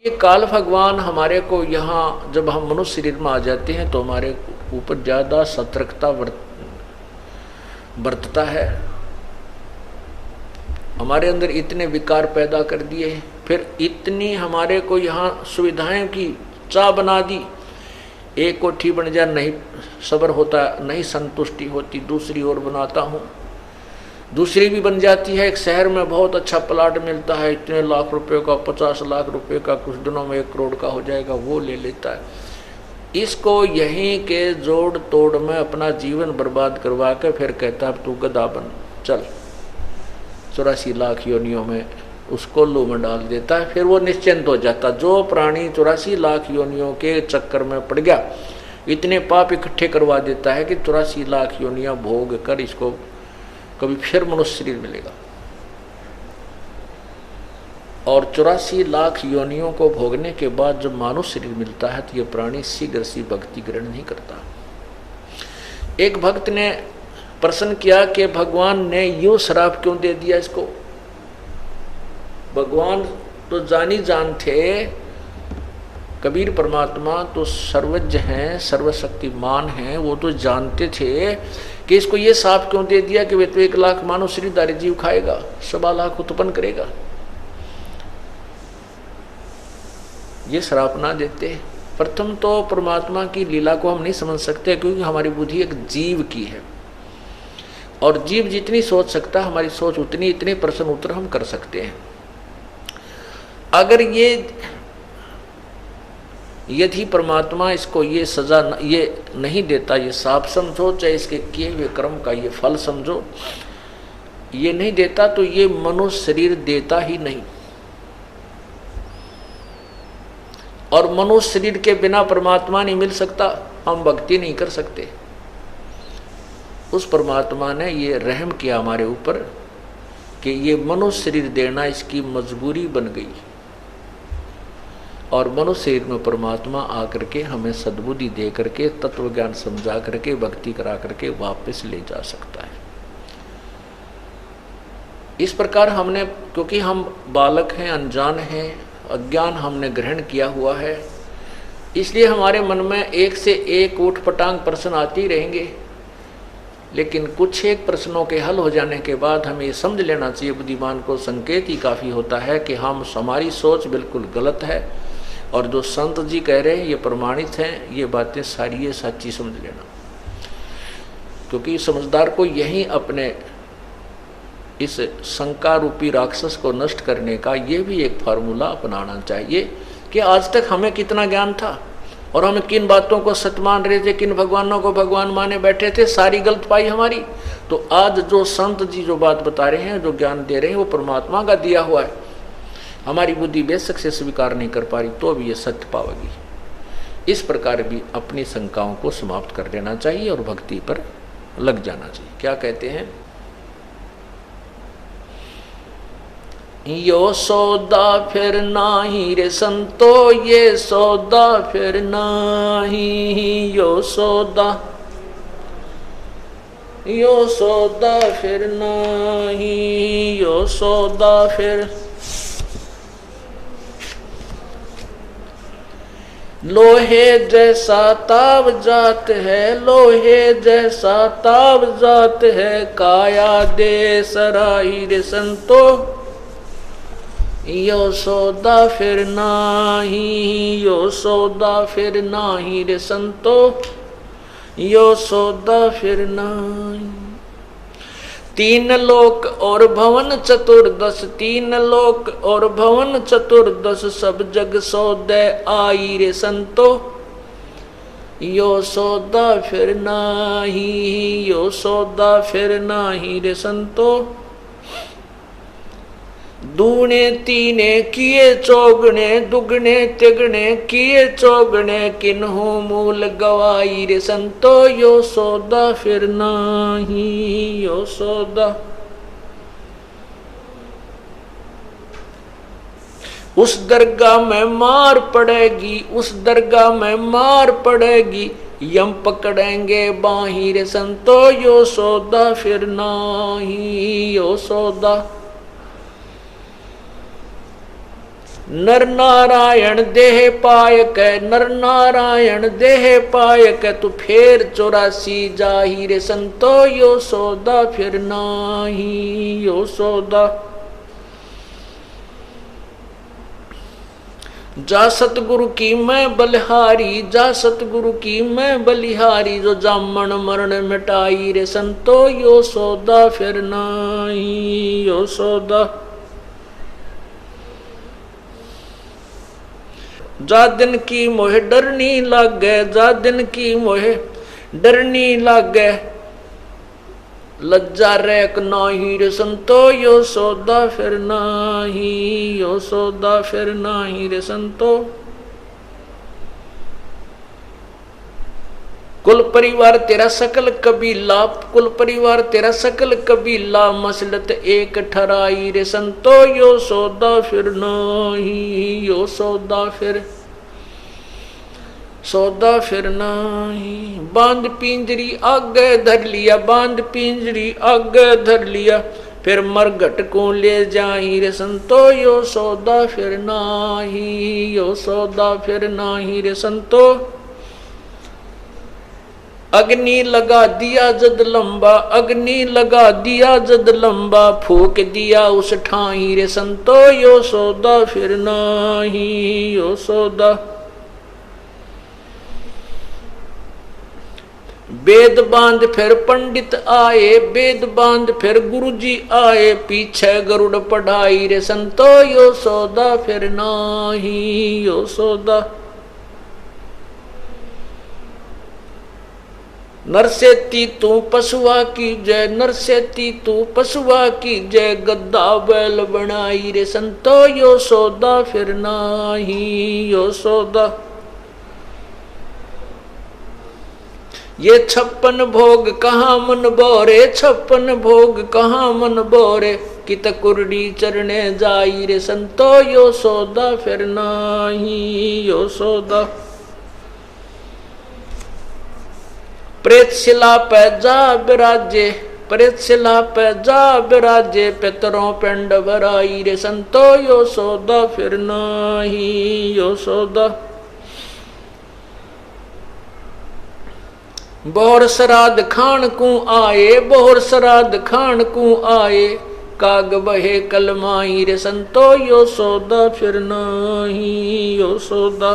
ये काल भगवान हमारे को यहाँ जब हम मनुष्य शरीर में आ जाते हैं तो हमारे ऊपर ज्यादा सतर्कता बरतता है। हमारे अंदर इतने विकार पैदा कर दिए, फिर इतनी हमारे को यहाँ सुविधाएं की चाह बना दी। एक कोठी बन जाए नहीं सब्र होता, नहीं संतुष्टि होती, दूसरी ओर बनाता हूँ, दूसरी भी बन जाती है। एक शहर में बहुत अच्छा प्लाट मिलता है, इतने लाख रुपए का, 50 लाख रुपए का, कुछ दिनों में 1 करोड़ का हो जाएगा, वो ले लेता है। इसको यहीं के जोड़ तोड़ में अपना जीवन बर्बाद करवा के फिर कहता है तू गधा बन चल, 84 लाख योनियों में उसको लू में डाल देता है। फिर वो निश्चिंत हो जाता। जो प्राणी 84 लाख योनियों के चक्कर में पड़ गया, इतने पाप इकट्ठे करवा देता है कि 84 लाख योनियां भोग कर इसको कभी फिर मनुष्य शरीर मिलेगा। और 84 लाख योनियों को भोगने के बाद जब मानव शरीर मिलता है तो ये प्राणी शीघ्र सी भक्ति ग्रहण नहीं करता। एक भक्त ने प्रश्न किया कि भगवान ने यूं श्राप क्यों दे दिया इसको। भगवान तो जानी जान थे, कबीर परमात्मा तो सर्वज्ञ हैं, सर्वशक्तिमान हैं, वो तो जानते थे कि इसको ये श्राप क्यों दे दिया कि वे तो 1 लाख मानव शरीरधारी जीव खाएगा, 1.25 लाख उत्पन्न करेगा। ये श्राप ना देते। प्रथम तो परमात्मा की लीला को हम नहीं समझ सकते, क्योंकि हमारी बुद्धि एक जीव की है और जीव जितनी सोच सकता है हमारी सोच उतनी, इतने प्रश्न उत्तर हम कर सकते हैं। अगर यदि परमात्मा इसको ये सजा ये नहीं देता, ये साफ समझो, चाहे इसके किए हुए कर्म का ये फल समझो, ये नहीं देता तो ये मनुष्य शरीर देता ही नहीं। और मनुष्य शरीर के बिना परमात्मा नहीं मिल सकता, हम भक्ति नहीं कर सकते। उस परमात्मा ने ये रहम किया हमारे ऊपर कि ये मनुष्य शरीर देना इसकी मजबूरी बन गई। और मनुष्य शरीर में परमात्मा आकर के हमें सद्बुद्धि दे करके, तत्व ज्ञान समझा करके, भक्ति करा करके वापस ले जा सकता है। इस प्रकार हमने, क्योंकि हम बालक हैं, अनजान हैं, अज्ञान हमने ग्रहण किया हुआ है, इसलिए हमारे मन में एक से एक ऊटपटांग प्रश्न आते ही रहेंगे। लेकिन कुछ एक प्रश्नों के हल हो जाने के बाद हमें ये समझ लेना चाहिए, बुद्धिमान को संकेत ही काफ़ी होता है कि हमारी सोच बिल्कुल गलत है और जो संत जी कह रहे हैं ये प्रमाणित हैं, ये बातें सारी ये सच्ची समझ लेना। क्योंकि समझदार को यही अपने इस शंका रूपी राक्षस को नष्ट करने का ये भी एक फार्मूला अपनाना चाहिए कि आज तक हमें कितना ज्ञान था और हम किन बातों को सत्य मान रहे थे, किन भगवानों को भगवान माने बैठे थे, सारी गलत पाई हमारी। तो आज जो संत जी जो बात बता रहे हैं, जो ज्ञान दे रहे हैं, वो परमात्मा का दिया हुआ है। हमारी बुद्धि बेशक से स्वीकार नहीं कर पा रही तो भी ये सत्य पावेगी। इस प्रकार भी अपनी शंकाओं को समाप्त कर देना चाहिए और भक्ति पर लग जाना चाहिए। क्या कहते हैं? यो सौदा फिर नाही रे संतो, ये सौदा फिर नाही, यो सौदा फिर नाही, यो सौदा फिर। लोहे जैसा ताव जात है, लोहे जैसा ताव जात है, काया दे सराही रे संतो, यो सौदा फिर नाही, यो सौदा फिर नाही रे संतो, यो सौदा फिर नाही। 3 लोक और भवन चतुर्दश, 3 लोक और भवन चतुर्दश, सब जग सौदे आई रे संतो, यो सौदा फिर नाही, यो सौदा फिर नाही रे संतो। दूने तीने किए चौगने, दुगने तिगने किए चौगने, किन्हू मूल गवाई रे संतो, यो सौदा फिर नाही, यो सौदा। उस दरगाह में मार पड़ेगी, उस दरगाह में मार पड़ेगी, यम पकड़ेंगे बाही रे संतो, यो सौदा फिर नाही, यो सौदा। नर नारायण देह पायक, नर नारायण देह पायक, तू फेर 84 जाही रे संतो, यो सौदा फिर नाही यो सौदा। जा सतगुरु की मैं बलिहारी, जा सतगुरु की मैं बलिहारी, जो जामन मरण मिटाई रे संतो, यो सौदा फिर नाही यो सौदा। जा दिन की मोहे डरनी लागे, जा दिन की मोहे डरनी लागे, लज्जा रेक नाही रे संतो, यो सौदा फिर नाही यो सौदा फिर नाही रे संतो। कुल परिवार तेरा सकल कबीला, कुल परिवार तेरा सकल कबीला, मसलत एक ठहराई रे संतो, यो सौदा फिर नाही यो सौदा फिर सौदा फिर नाही। बांध पिंजरी आगे धर लिया, बांध पिंजरी आगे धर लिया, फिर मरघट को ले जाई रे संतो, यो सौदा फिर नाही यो सौदा फिर नाही रे संतो। अग्नि लगा दिया जद लंबा, अग्नि लगा दिया जद लंबा, फूक दिया उस ठाई रे संतो, यो सौदा फिर नाही यो सौदा। वेद बांध फिर पंडित आए, वेद बांध फिर गुरुजी आए, पीछे गरुड़ पढ़ाई रे संतो, यो सौदा फिर नाही यो सौदा। नरसेती तू पशुआ की जय, नरसेती तू पशुआ की जय, गद्दा बैल बनाई रे संतो, यो सौदा फिर नाही यो सौदा। ये 56 भोग कहाँ मन बोरे, 56 भोग कहाँ मन बोरे, कित कुरडी चरणे जाई रे संतो, यो सौदा फिर नाही यो सौदा। प्रेत शिला पे जा बिराजे, प्रेत शिला पे जा बिराजे, पितरों पिंड भराई रे संतो, यो सौदा फिर नाही यो सौदा। बोहर श्राद्ध खान को आए, बोहर श्राद्ध खान को आए, काग बहे कलमाई रे संतो, यो सौदा फिर नाही यो सौदा।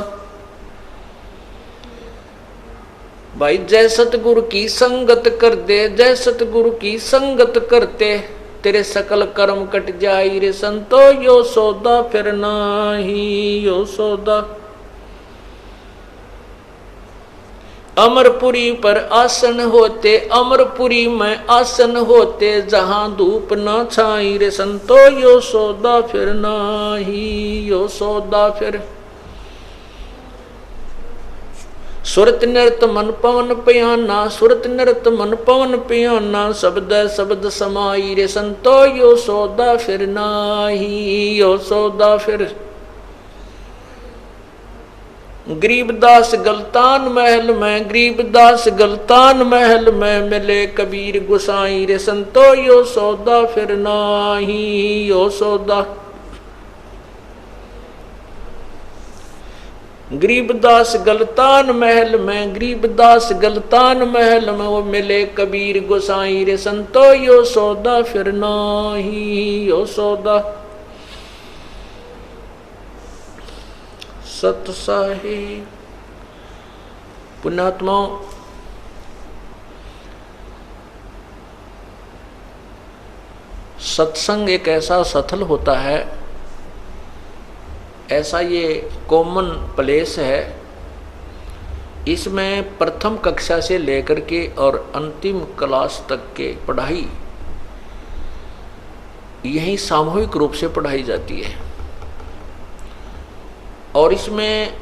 भाई जय सतगुरु की संगत कर दे, जय सतगुरु की संगत करते, तेरे सकल कर्म कट जाई रे संतो, यो सौदा फिर नाही यो सौदा। अमरपुरी पर आसन होते, अमरपुरी में आसन होते, जहां धूप न छाई रे संतो, यो सौदा फिर नाही यो सौदा फिर। सुरत नृत मन पवन पियाना, सुरत नृत मन पवन पियाना, शब्द शब्द समाई रे संतो, यो सौदा फिर नाही यो सौदा फिर। गरीबदास गलतान महल में, गरीबदास गलतान महल में, मिले कबीर गुसाई रे संतो, यो सौदा फिर नाही यो सौदा। गरीबदास गलतान महल में, गरीबदास गलतान महल में, वो मिले कबीर गुसाई रे संतो, यो सौदा फिर नाही यो सौदा। सतसाही पुण्यात्माओं, सत्संग एक ऐसा सथल होता है, ऐसा ये कॉमन प्लेस है, इसमें प्रथम कक्षा से लेकर के और अंतिम क्लास तक के पढ़ाई यही सामूहिक रूप से पढ़ाई जाती है। और इसमें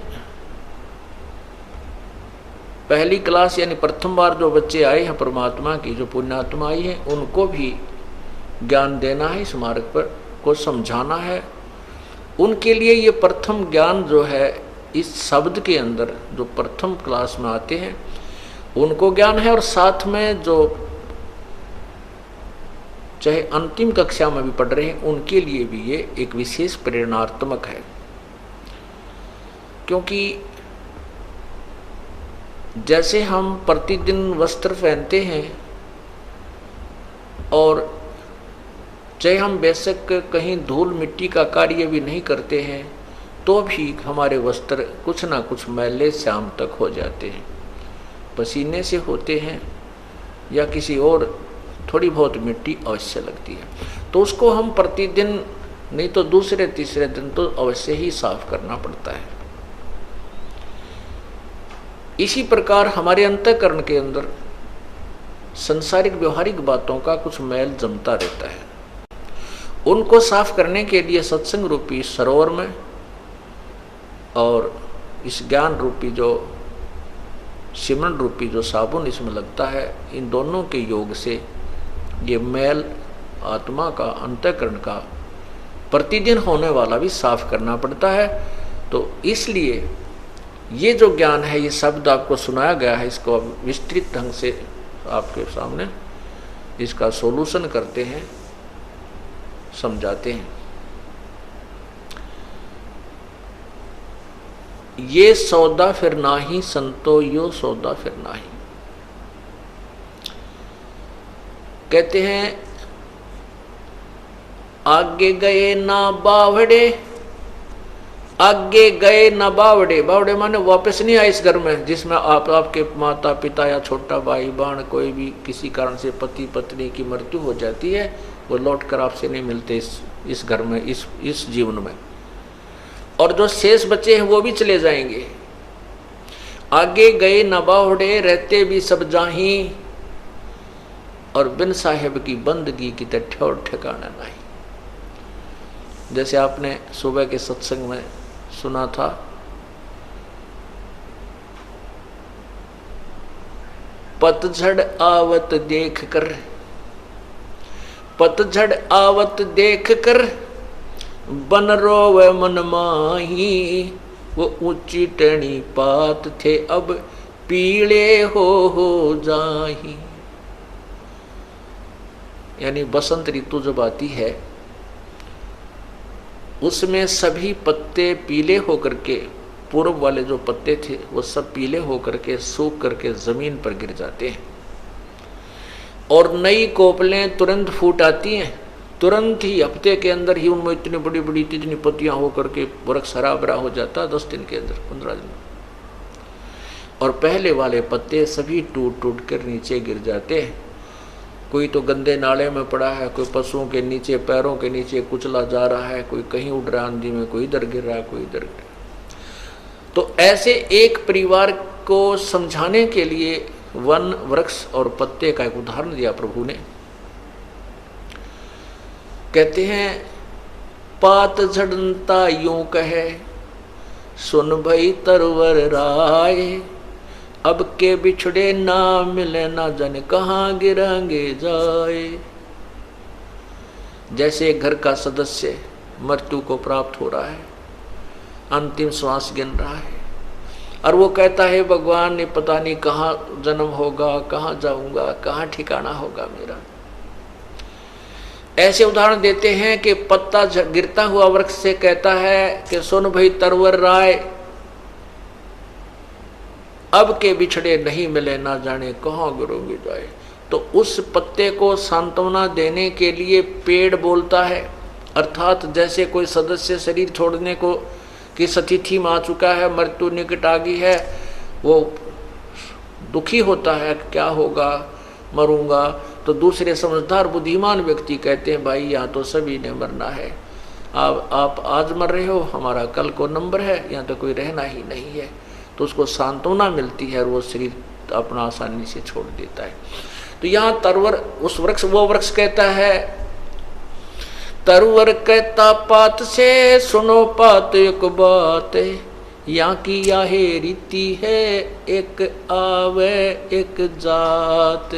पहली क्लास यानी प्रथम बार जो बच्चे आए हैं परमात्मा की, जो पुण्यात्मा आई है, उनको भी ज्ञान देना है, इस मार्ग पर को समझाना है। उनके लिए ये प्रथम ज्ञान जो है इस शब्द के अंदर जो प्रथम क्लास में आते हैं उनको ज्ञान है, और साथ में जो चाहे अंतिम कक्षा में भी पढ़ रहे हैं उनके लिए भी ये एक विशेष प्रेरणात्मक है। क्योंकि जैसे हम प्रतिदिन वस्त्र पहनते हैं और चाहे हम बेशक कहीं धूल मिट्टी का कार्य भी नहीं करते हैं तो भी हमारे वस्त्र कुछ ना कुछ मैले शाम तक हो जाते हैं, पसीने से होते हैं या किसी और थोड़ी बहुत मिट्टी अवश्य लगती है। तो उसको हम प्रतिदिन नहीं तो दूसरे तीसरे दिन तो अवश्य ही साफ करना पड़ता है। इसी प्रकार हमारे अंतःकरण के अंदर संसारिक व्यवहारिक बातों का कुछ मैल जमता रहता है। उनको साफ करने के लिए सत्संग रूपी सरोवर में और इस ज्ञान रूपी जो सिमरन रूपी जो साबुन इसमें लगता है, इन दोनों के योग से ये मैल आत्मा का अंतःकरण का प्रतिदिन होने वाला भी साफ करना पड़ता है। तो इसलिए ये जो ज्ञान है, ये शब्द आपको सुनाया गया है, इसको अब विस्तृत ढंग से आपके सामने इसका सॉल्यूशन करते हैं, समझाते हैं। ये सौदा फिर नाही संतो यो सौदा फिर नाही। कहते हैं आगे गए ना बावड़े, आगे गए ना बावड़े। बावड़े माने वापस नहीं आए इस घर में जिसमें आपके माता पिता या छोटा भाई बहन कोई भी किसी कारण से पति पत्नी की मृत्यु हो जाती है, वो लौट कर आपसे नहीं मिलते इस घर में, इस जीवन में। और जो शेष बचे हैं वो भी चले जाएंगे। आगे गए न बावड़े, रहते भी सब जाही, और बिन साहेब की बंदगी की ठौर ठिकाना नहीं। जैसे आपने सुबह के सत्संग में सुना था, पतझड़ आवत देख कर, पतझड़ आवत देख कर बन रोवे मन माही, वो ऊंची टहनी पात थे अब पीले हो जाही। यानी बसंत ऋतु जब आती है उसमें सभी पत्ते पीले होकर के, पूर्व वाले जो पत्ते थे वो सब पीले होकर के सूख करके जमीन पर गिर जाते हैं और नई कोपलें तुरंत फूट आती हैं। तुरंत ही हफ्ते के अंदर ही उनमें इतनी बड़ी बड़ी इतनी पत्तियां होकर के वृक्ष हरा भरा हो जाता है, 10 दिन के अंदर, 15 दिन। और पहले वाले पत्ते सभी टूट टूट कर नीचे गिर जाते हैं। कोई तो गंदे नाले में पड़ा है, कोई पशुओं के नीचे पैरों के नीचे कुचला जा रहा है, कोई कहीं उड़ रहा आंधी में, कोई इधर गिर रहा है, कोई इधर गिर रहा है। तो ऐसे एक परिवार को समझाने के लिए वन वृक्ष और पत्ते का एक उदाहरण दिया प्रभु ने। कहते हैं पात झड़ता यूं कहे, सुन भई तरवर राय, अब के बिछड़े ना मिले ना जाने कहाँ गिरांगे जाए। जैसे घर का सदस्य मृत्यु को प्राप्त हो रहा है, अंतिम श्वास गिन रहा है और वो कहता है भगवान ने पता नहीं कहाँ जन्म होगा, कहाँ जाऊंगा, कहाँ ठिकाना होगा मेरा। ऐसे उदाहरण देते हैं कि पत्ता गिरता हुआ वृक्ष से कहता है कि सुन भाई तरवर राय, अब के बिछड़े नहीं मिले ना जाने कहाँ गिरोगे जाए। तो उस पत्ते को सांत्वना देने के लिए पेड़ बोलता है, अर्थात जैसे कोई सदस्य शरीर छोड़ने को की स्थिति में आ चुका है, मृत्यु निकट आ गई है, वो दुखी होता है क्या होगा, मरूंगा। तो दूसरे समझदार बुद्धिमान व्यक्ति कहते हैं भाई यहाँ तो सभी ने मरना है, आप आज मर रहे हो, हमारा कल को नंबर है, यहाँ तो कोई रहना ही नहीं है। तो उसको सांत्वना मिलती है और वो शरीर अपना आसानी से छोड़ देता है। तो यहाँ तरवर उस वृक्ष, वो वृक्ष कहता है, तरवर कहता पात से सुनो पात एक बात, यहाँ की याहे रीति है एक आवे एक जात।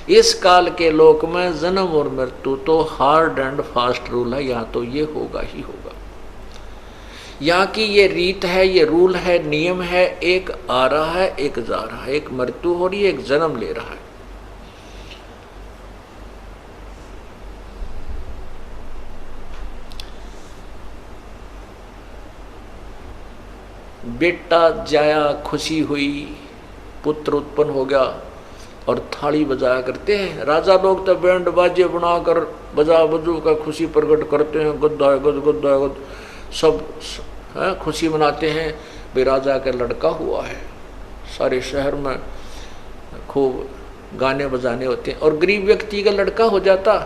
इस काल के लोक में जन्म और मृत्यु तो हार्ड एंड फास्ट रूल है, यहाँ तो ये होगा ही होगा। यहाँ की ये रीत है, ये रूल है, नियम है, एक आ रहा है एक जा रहा है, एक मृत्यु हो रही है एक जन्म ले रहा है। बेटा जाया खुशी हुई, पुत्र उत्पन्न हो गया और थाली बजाया करते हैं। राजा लोग तो बैंड बाजे बनाकर बजा बजू का खुशी प्रकट करते हैं, गद्दा गद गद्दा गद सब खुशी मनाते हैं। भाई राजा का लड़का हुआ है, सारे शहर में खूब गाने बजाने होते हैं। और गरीब व्यक्ति का लड़का हो जाता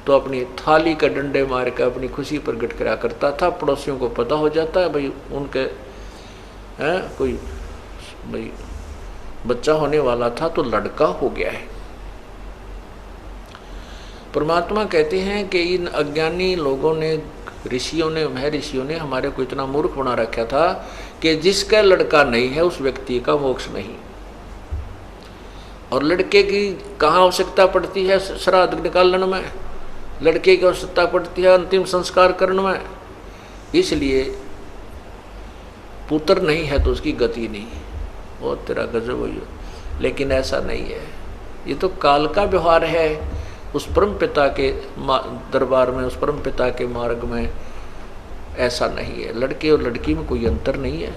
तो अपनी थाली का डंडे मार कर अपनी खुशी प्रकट करा करता था। पड़ोसियों को पता हो जाता है भाई उनके कोई भाई बच्चा होने वाला था तो लड़का हो गया है। परमात्मा कहते हैं कि इन अज्ञानी लोगों ने, ऋषियों ने, महर्षियों ने हमारे को इतना मूर्ख बना रखा था कि जिसका लड़का नहीं है उस व्यक्ति का मोक्ष नहीं। और लड़के की कहाँ आवश्यकता पड़ती है श्राद्ध निकालने में, लड़के की आवश्यकता पड़ती है अंतिम संस्कार करने में। इसलिए पुत्र नहीं है तो उसकी गति नहीं, वो तेरा गजब हो। लेकिन ऐसा नहीं है, ये तो काल का व्यवहार है। उस परम पिता के दरबार में, उस परम पिता के मार्ग में ऐसा नहीं है। लड़के और लड़की में कोई अंतर नहीं है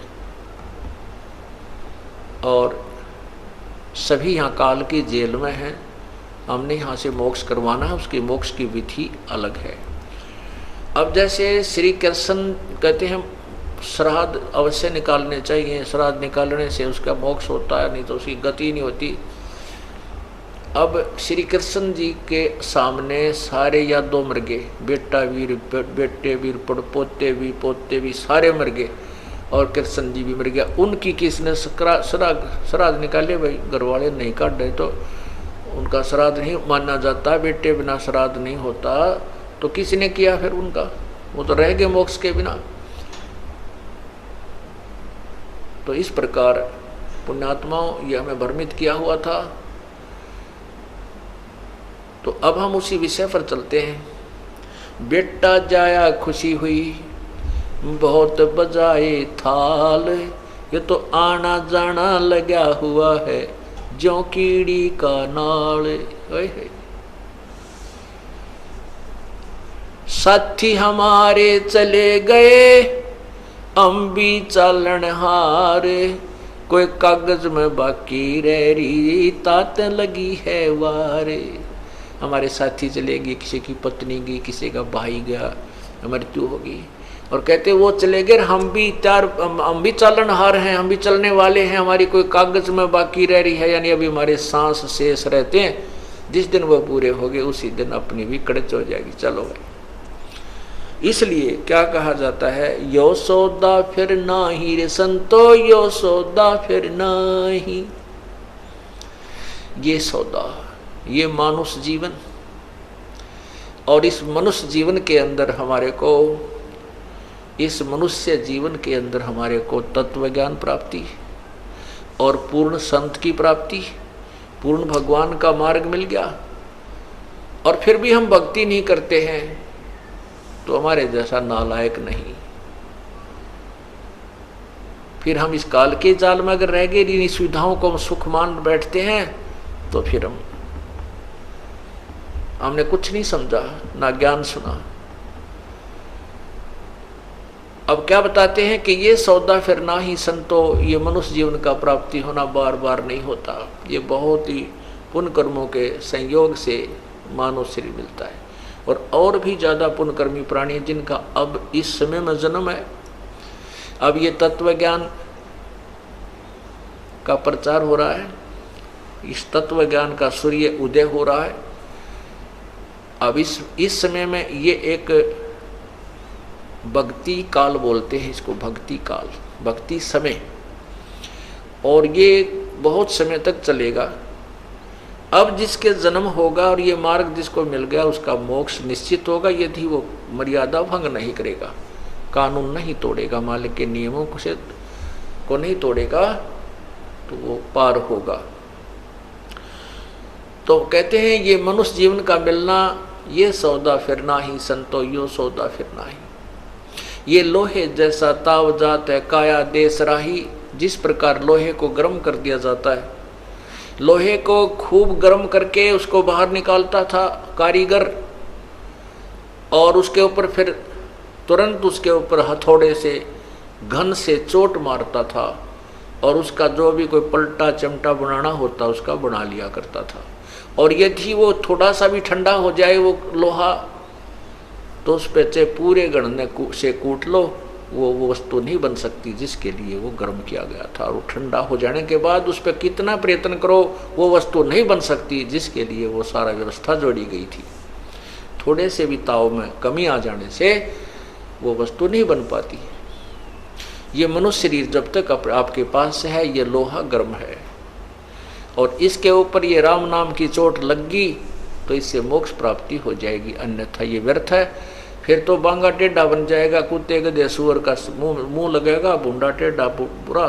और सभी यहाँ काल की जेल में हैं। हमने यहाँ से मोक्ष करवाना है, उसकी मोक्ष की विधि अलग है। अब जैसे श्री कृष्ण कहते हैं श्राद्ध अवश्य निकालने चाहिए, श्राद्ध निकालने से उसका मोक्ष होता है, नहीं तो उसकी गति नहीं होती। अब श्री कृष्ण जी के सामने सारे यादव मर गए, बेटा वीर, बेटे वीर, पोते भी, पोते भी, सारे मर गए और कृष्ण जी भी मर गया। उनकी किसने श्राद्ध निकाले? भाई घर वाले नहीं काट रहे तो उनका श्राद्ध नहीं माना जाता, बेटे बिना श्राद्ध नहीं होता। तो किसने किया फिर उनका? वो तो रह गए मोक्ष के बिना। तो इस प्रकार पुण्यात्माओं ये हमें भ्रमित किया हुआ था। तो अब हम उसी विषय पर चलते हैं। बेटा जाया खुशी हुई, बहुत बजाए थाल, ये तो आना जाना लगा हुआ है ज्यों कीड़ी का नाल। साथी हमारे चले गए, हम भी चालन हारे, कोई कागज में बाकी रह रही, तात लगी है वारे। हमारे साथी चले गए, किसी की पत्नी गई, किसी का भाई गया, मृत्यु होगी। और कहते वो चले गए, हम भी चालनहार हैं, हम भी चलने वाले हैं, हमारी कोई कागज में बाकी रह रही है, यानी अभी हमारे सांस शेष रहते हैं। जिस दिन वो पूरे हो गए उसी दिन अपनी भी कड़च हो जाएगी। चलो भाई, इसलिए क्या कहा जाता है, यो सौदा फिर नाही रे संतो, यो सौदा फिर नाही। ये सौदा, ये मानुष जीवन, और इस मनुष्य जीवन के अंदर हमारे को, इस मनुष्य जीवन के अंदर हमारे को तत्व ज्ञान प्राप्ति और पूर्ण संत की प्राप्ति, पूर्ण भगवान का मार्ग मिल गया। और फिर भी हम भक्ति नहीं करते हैं तो हमारे जैसा नालायक नहीं। फिर हम इस काल के जाल में अगर रह गए, इन सुविधाओं को हम सुख मान बैठते हैं, तो फिर हमने कुछ नहीं समझा, ना ज्ञान सुना। अब क्या बताते हैं कि ये सौदा फिर ना ही संतो, ये मनुष्य जीवन का प्राप्ति होना बार बार नहीं होता। ये बहुत ही पुण्य कर्मों के संयोग से मानव शरीर मिलता है। और भी ज़्यादा पुण्यकर्मी प्राणी जिनका अब इस समय में जन्म है। अब ये तत्व ज्ञान का प्रचार हो रहा है, इस तत्व ज्ञान का सूर्य उदय हो रहा है। अब इस समय में ये एक भक्ति काल बोलते हैं इसको, भक्ति काल, भक्ति समय, और ये बहुत समय तक चलेगा। अब जिसके जन्म होगा और ये मार्ग जिसको मिल गया उसका मोक्ष निश्चित होगा, यदि वो मर्यादा भंग नहीं करेगा, कानून नहीं तोड़ेगा, मालिक के नियमों को नहीं तोड़ेगा, तो वो पार होगा। तो कहते हैं ये मनुष्य जीवन का मिलना, ये सौदा फिर ना ही संतो, यो सौदा फिर ना ही। ये लोहे जैसा ताव जात है काया देश राही। जिस प्रकार लोहे को गर्म कर दिया जाता है, लोहे को खूब गर्म करके उसको बाहर निकालता था कारीगर, और उसके ऊपर फिर तुरंत उसके ऊपर हथौड़े से घन से चोट मारता था और उसका जो भी कोई पलटा चिमटा बनाना होता उसका बना लिया करता था। और यदि वो थोड़ा सा भी ठंडा हो जाए वो लोहा, तो उस पे चाहे पूरे गणने से कूट लो, वो वस्तु नहीं बन सकती जिसके लिए वो गर्म किया गया था। और ठंडा हो जाने के बाद उस पर कितना प्रयत्न करो वो वस्तु नहीं बन सकती जिसके लिए वो सारा व्यवस्था जोड़ी गई थी। थोड़े से भी ताव में कमी आ जाने से वो वस्तु नहीं बन पाती। ये मनुष्य शरीर जब तक आपके पास है ये लोहा गर्म है, और इसके ऊपर ये राम नाम की चोट लग गई तो इससे मोक्ष प्राप्ति हो जाएगी, अन्यथा ये व्यर्थ है। फिर तो बांगा टेढ़ा बन जाएगा, कुत्ते गधे सुअर का मुंह लगेगा, भूंडा टेढ़ा बुरा,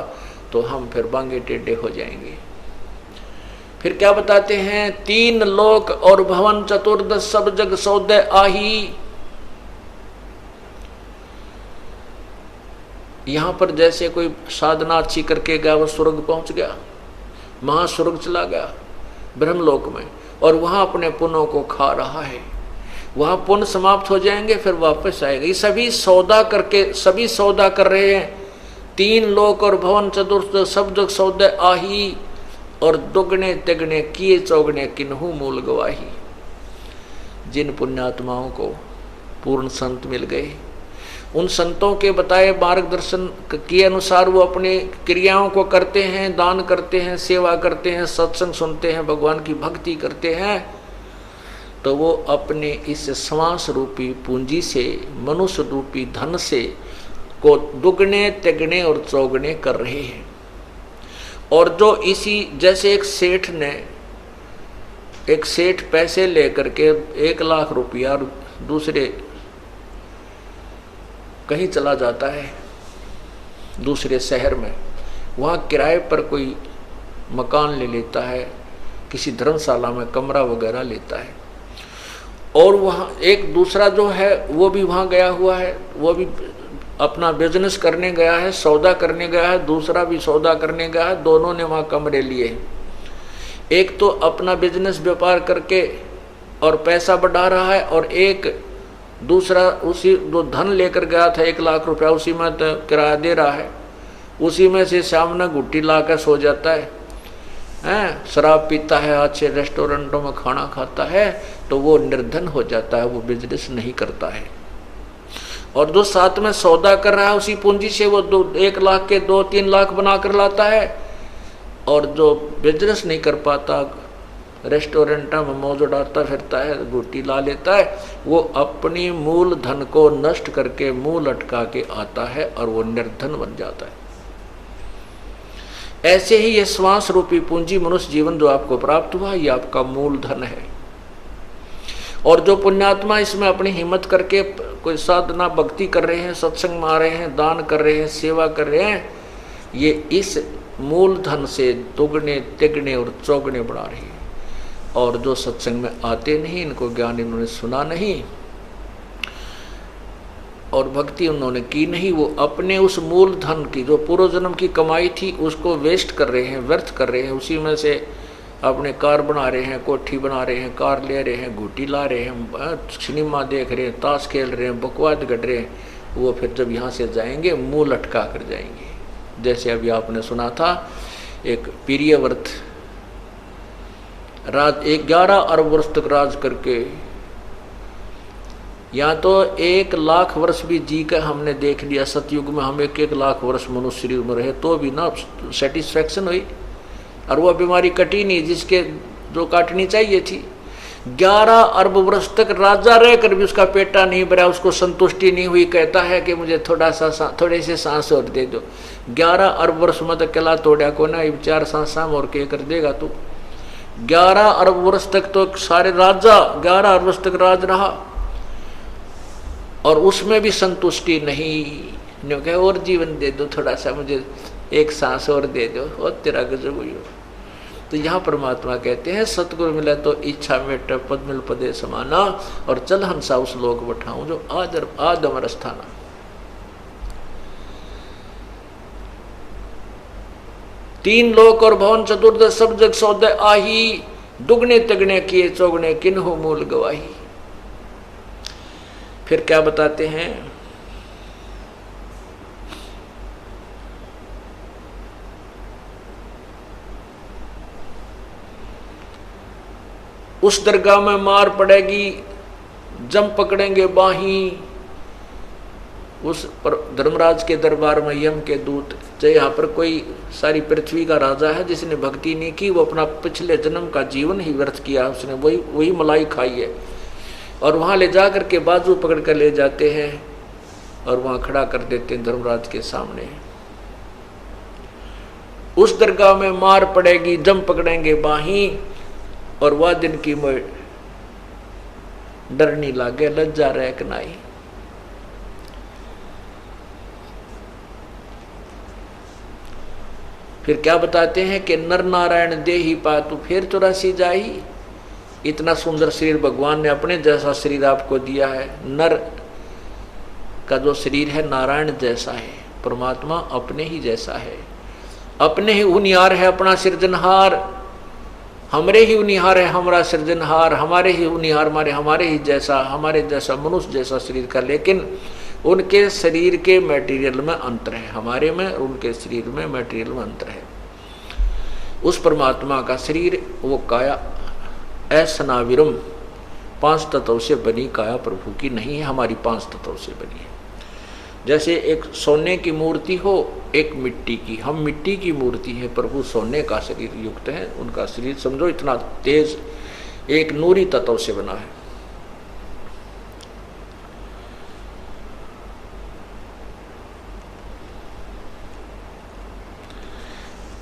तो हम फिर बांगे टेढ़े हो जाएंगे। फिर क्या बताते हैं, 3 लोक और भवन चतुर्दश सब जग सौदे आही। यहां पर जैसे कोई साधना अच्छी करके गया वो स्वर्ग पहुंच गया, महास्वर्ग चला गया ब्रह्मलोक में, और वहां अपने पुण्यों को खा रहा है, वहां पुण्य समाप्त हो जाएंगे फिर वापस आएगा। ये सभी सौदा करके सभी सौदा कर रहे हैं। 3 लोक और भवन चतुर्थ सब जग सौदे आही, और दुगने तिगने किए चौगने किन्हू मूल गवाही। जिन पुण्यात्माओं को पूर्ण संत मिल गए, उन संतों के बताए मार्गदर्शन के अनुसार वो अपने क्रियाओं को करते हैं, दान करते हैं, सेवा करते हैं, सत्संग सुनते हैं, भगवान की भक्ति करते हैं, तो वो अपने इस श्वास रूपी पूंजी से, मनुष्य रूपी धन से को दुगने तिगने और चौगने कर रहे हैं। और जो इसी जैसे एक सेठ पैसे लेकर के 1 लाख रुपया दूसरे कहीं चला जाता है दूसरे शहर में, वहाँ किराए पर कोई मकान ले लेता है, किसी धर्मशाला में कमरा वगैरह लेता है, और वहाँ एक दूसरा जो है वो भी वहाँ गया हुआ है, वो भी अपना बिजनेस करने गया है, सौदा करने गया है, दूसरा भी सौदा करने गया है, दोनों ने वहाँ कमरे लिए हैं। एक तो अपना बिजनेस व्यापार करके और पैसा बढ़ा रहा है, और एक दूसरा उसी जो धन लेकर गया था 1 लाख रुपया उसी में तो किराया दे रहा है, उसी में से सामने गुट्टी ला कर सो जाता है, शराब पीता है, अच्छे रेस्टोरेंटों में खाना खाता है, तो वो निर्धन हो जाता है, वो बिजनेस नहीं करता है। और जो साथ में सौदा कर रहा है उसी पूंजी से वो 1 लाख के 2-3 लाख बना कर लाता है, और जो बिजनेस नहीं कर पाता, रेस्टोरेंट में मौज उड़ाता फिरता है, गुट्टी ला लेता है, वो अपनी मूल धन को नष्ट करके मुंह लटका के आता है और वो निर्धन बन जाता है। ऐसे ही ये श्वास रूपी पूंजी मनुष्य जीवन जो आपको प्राप्त हुआ, ये आपका मूल धन है। और जो पुण्यात्मा इसमें अपनी हिम्मत करके कोई साधना भक्ति कर रहे हैं, सत्संग में आ रहे हैं, दान कर रहे हैं, सेवा कर रहे हैं, ये इस मूल धन से दुगने तिगने और चौगने बढ़ा रही है। और जो सत्संग में आते नहीं, इनको ज्ञान इन्होंने सुना नहीं और भक्ति उन्होंने की नहीं, वो अपने उस मूल धन की जो पूर्व जन्म की कमाई थी उसको वेस्ट कर रहे हैं, व्यर्थ कर रहे हैं। उसी में से अपने कार बना रहे हैं, कोठी बना रहे हैं, कार ले रहे हैं, गुटी ला रहे हैं, सिनेमा देख रहे हैं, ताश खेल रहे हैं, बकवाद गढ़ रहे हैं। वो फिर जब यहाँ से जाएंगे मुंह लटका कर जाएंगे। जैसे अभी आपने सुना था, एक प्रियव्रत राज 11 अरब वर्ष तक राज करके, या तो 1 लाख वर्ष भी जी कर हमने देख लिया। सतयुग में हम 1 लाख वर्ष मनुष्य शरीर में रहे तो भी ना सेटिस्फैक्शन हुई, और वह बीमारी कटी नहीं जिसके जो काटनी चाहिए थी। 11 अरब वर्ष तक राजा रहकर भी उसका पेटा नहीं भरा, उसको संतुष्टि नहीं हुई। कहता है कि मुझे थोड़े से सांस और दे दो। 11 अरब वर्ष में तो कला तोड़ा को ना, 4 सांसा और के कर देगा तू। 11 अरब वर्ष तक तो सारे राजा 11 अरब वर्ष तक राज रहा, और उसमें भी संतुष्टि नहीं। कहे और जीवन दे दो, थोड़ा सा मुझे 1 सांस और दे दो, और तेरा गजब हुई हो। तो यहाँ परमात्मा कहते हैं, सतगुरु मिले तो इच्छा मेट पद मिल पदे समाना, और चल हंसा उस लोक बैठाऊं जो आद अमर स्थाना। तीन लोक और भवन चतुर्दश सब जग सौदे आही, दुगने तिगने किए चौगने किन्हु मूल गवाही। फिर क्या बताते हैं, उस दरगाह में मार पड़ेगी, जम पकड़ेंगे बाही। उस पर धर्मराज के दरबार में यम के दूत, चाहे यहाँ पर कोई सारी पृथ्वी का राजा है जिसने भक्ति नहीं की, वो अपना पिछले जन्म का जीवन ही व्यर्थ किया, उसने वही मलाई खाई है। और वहाँ ले जा करके बाजू पकड़ कर ले जाते हैं और वहाँ खड़ा कर देते हैं धर्मराज के सामने। उस दरगाह में मार पड़ेगी, जम पकड़ेंगे बाही, और वह दिन की मैं डरनी लागे, लज्जा रह कनाई। फिर क्या बताते हैं कि नर नारायण देहि पातु फिर 84 जाही। इतना सुंदर शरीर भगवान ने अपने जैसा शरीर आपको दिया है। नर का जो शरीर है नारायण जैसा है, परमात्मा अपने ही जैसा है, अपने ही उनिहार है, अपना सृजनहार, हमरे ही उनिहार है, हमारा सृजनहार, हमारे ही उनिहार, हमारे ही जैसा, हमारे जैसा मनुष्य जैसा शरीर का। लेकिन उनके शरीर के मटेरियल में अंतर है, हमारे में उनके शरीर में मटेरियल में अंतर है। उस परमात्मा का शरीर वो काया ऐसनाविरम 5 तत्वों से बनी काया प्रभु की नहीं है, हमारी 5 तत्वों से बनी है। जैसे एक सोने की मूर्ति हो, एक मिट्टी की, हम मिट्टी की मूर्ति है, प्रभु सोने का शरीर युक्त है। उनका शरीर समझो इतना तेज एक नूरी तत्व से बना है।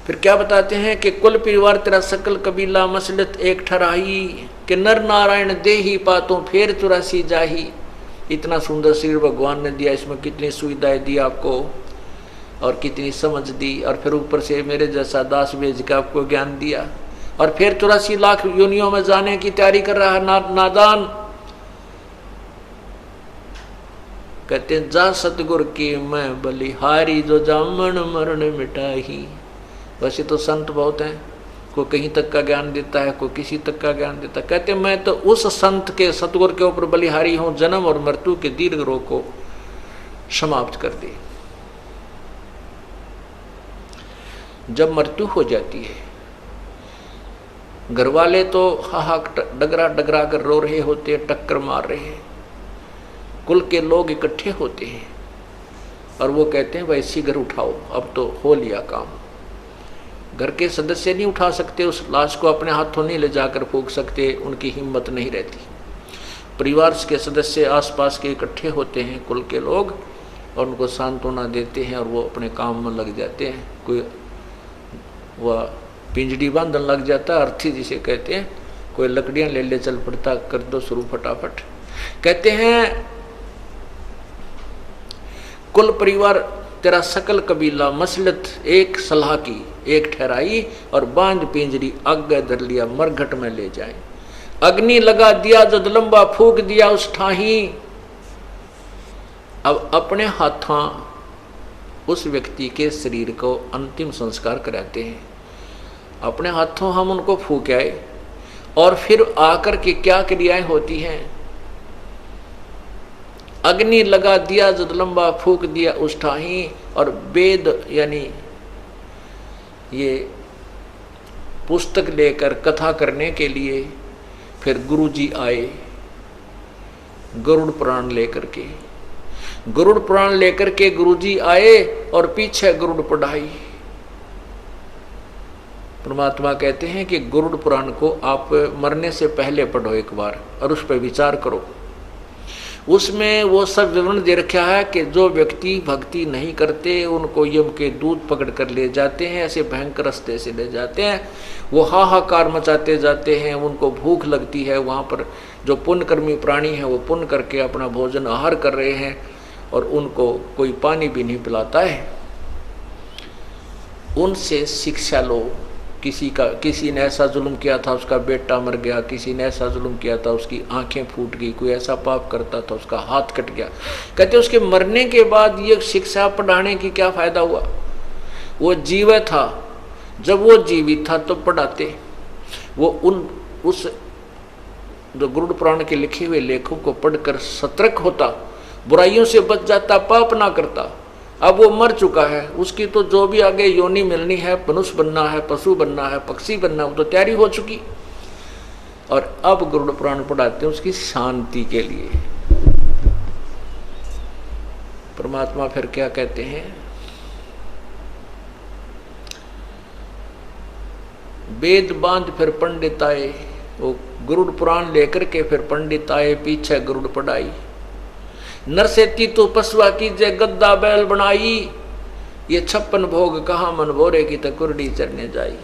फिर क्या बताते हैं कि कुल परिवार तेरा सकल कबीला मसलत एक ठराही, कि नर नारायण देहि पातों फेर 84 जाही। इतना सुंदर शरीर भगवान ने दिया, इसमें कितनी सुविधाएं दी आपको और कितनी समझ दी, और फिर ऊपर से मेरे जैसा दास भेज के आपको ज्ञान दिया, और फिर 84 लाख योनियों में जाने की तैयारी कर रहा है नादान। कहते हैं जा सतगुर की मैं बलिहारी, जो जामन मरण मिटाही। वैसे तो संत बहुत हैं, कोई कहीं तक का ज्ञान देता है, कोई किसी तक का ज्ञान देता है। कहते मैं तो उस संत के सतगुर के ऊपर बलिहारी हूं, जन्म और मृत्यु के दीर्घ रोग को समाप्त कर दे। जब मृत्यु हो जाती है, घर वाले तो हाहाक डगरा डगरा कर रो रहे होते हैं, टक्कर मार रहे हैं, कुल के लोग इकट्ठे होते हैं और वो कहते हैं वैसी घर उठाओ, अब तो हो लिया काम। घर के सदस्य नहीं उठा सकते, उस लाश को अपने हाथों नहीं ले जाकर फूंक सकते, उनकी हिम्मत नहीं रहती। परिवार के सदस्य आसपास के इकट्ठे होते हैं, कुल के लोग, और उनको सांत्वना देते हैं और वो अपने काम में लग जाते हैं। कोई वह पिंजड़ी बांधन लग जाता, अर्थी जिसे कहते हैं, कोई लकड़ियां ले ले चल पड़ता, कर दो शुरू फटाफट। कहते हैं कुल परिवार तेरा सकल कबीला मसलत एक सलाह की एक ठहराई, और बांध पिंजरी आगे धर लिया मरघट में ले जाए। अग्नि लगा दिया जद लंबा फूक दिया उस ठाही। अब अपने हाथों उस व्यक्ति के शरीर को अंतिम संस्कार कराते हैं, अपने हाथों हम उनको फूक आए, और फिर आकर के क्या क्रियाएं होती हैं। अग्नि लगा दिया जद लंबा फूक दिया उस ठाही, और वेद यानी ये पुस्तक लेकर कथा करने के लिए फिर गुरुजी आए, गरुड़ पुराण लेकर के। गरुड़ पुराण लेकर के गुरुजी आए और पीछे गरुड़ पढ़ाई। परमात्मा कहते हैं कि गरुड़ पुराण को आप मरने से पहले पढ़ो एक बार, और उस पर विचार करो। उसमें वो सब विवरण दे रखा है कि जो व्यक्ति भक्ति नहीं करते उनको यम के दूत पकड़ कर ले जाते हैं, ऐसे भयंकर रास्ते से ले जाते हैं। वो हाहाकार मचाते जाते हैं, उनको भूख लगती है। वहाँ पर जो पुण्यकर्मी प्राणी हैं वो पुण्य करके अपना भोजन आहार कर रहे हैं, और उनको कोई पानी भी नहीं पिलाता है। उनसे शिक्षा लो। किसी ने ऐसा जुल्म किया था, उसका बेटा मर गया, किसी ने ऐसा जुल्म किया था, उसकी आंखें फूट गई, कोई ऐसा पाप करता था, उसका हाथ कट गया। कहते उसके मरने के बाद ये शिक्षा पढ़ाने की क्या फायदा हुआ। वो जीवित था, जब वो जीवित था तो पढ़ाते। वो उस जो गरुड़ पुराण के लिखे हुए लेखों को पढ़कर सतर्क होता, बुराइयों से बच जाता, पाप ना करता। अब वो मर चुका है, उसकी तो जो भी आगे योनि मिलनी है, मनुष्य बनना है, पशु बनना है, पक्षी बनना है, वो तो तैयारी हो चुकी। और अब गरुड़ पुराण पढ़ाते हैं उसकी शांति के लिए। परमात्मा फिर क्या कहते हैं, वेद बांध फिर पंडित आए, वो गरुड़ पुराण लेकर के फिर पंडित आए, पीछे गरुड़ पढ़ाई। नरसेती तो पशुआ की जय गद्दा बैल बनाई, ये 56 भोग कहा मन भोरे की तकुरडी चरने जाई।